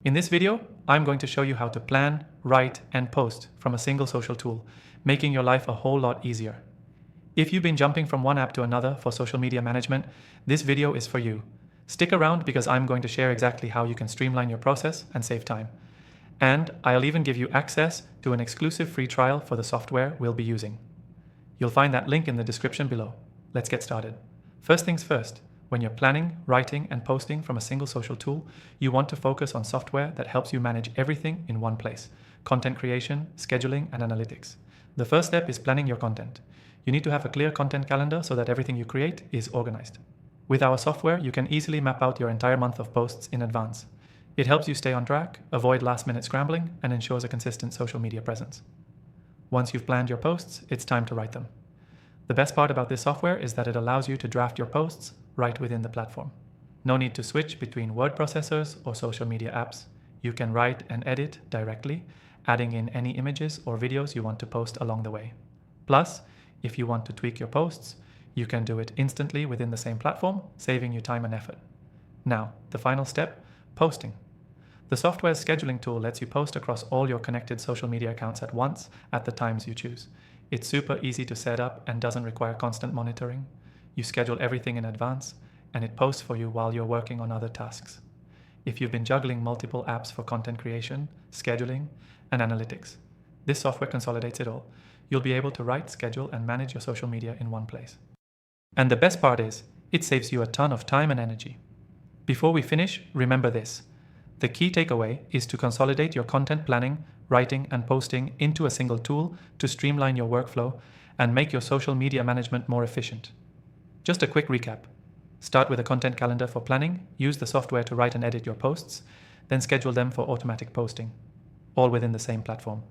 In this video, I'm going to show you how to plan, write, and post from a single social tool, making your life a whole lot easier. If you've been jumping from one app to another for social media management, this video is for you. Stick around because I'm going to share exactly how you can streamline your process and save time. And I'll even give you access to an exclusive free trial for the software we'll be using. You'll find that link in the description below. Let's get started. First things first, when you're planning, writing, and posting from a single social tool, you want to focus on software that helps you manage everything in one place: content creation, scheduling, and analytics. The first step is planning your content. You need to have a clear content calendar so that everything you create is organized. With our software, you can easily map out your entire month of posts in advance. It helps you stay on track, avoid last-minute scrambling, and ensures a consistent social media presence. Once you've planned your posts, it's time to write them. The best part about this software is that it allows you to draft your posts right within the platform. No need to switch between word processors or social media apps. You can write and edit directly, adding in any images or videos you want to post along the way. Plus, if you want to tweak your posts, you can do it instantly within the same platform, saving you time and effort. Now, the final step, posting. The software's scheduling tool lets you post across all your connected social media accounts at once at the times you choose. It's super easy to set up and doesn't require constant monitoring. You schedule everything in advance, and it posts for you while you're working on other tasks. If you've been juggling multiple apps for content creation, scheduling, and analytics, this software consolidates it all. You'll be able to write, schedule, and manage your social media in one place. And the best part is, it saves you a ton of time and energy. Before we finish, remember this. The key takeaway is to consolidate your content planning, writing, and posting into a single tool to streamline your workflow and make your social media management more efficient. Just a quick recap. Start with a content calendar for planning, use the software to write and edit your posts, then schedule them for automatic posting, all within the same platform.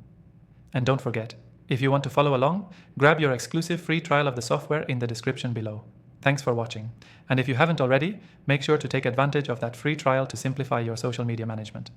And don't forget, if you want to follow along, grab your exclusive free trial of the software in the description below. Thanks for watching. And if you haven't already, make sure to take advantage of that free trial to simplify your social media management.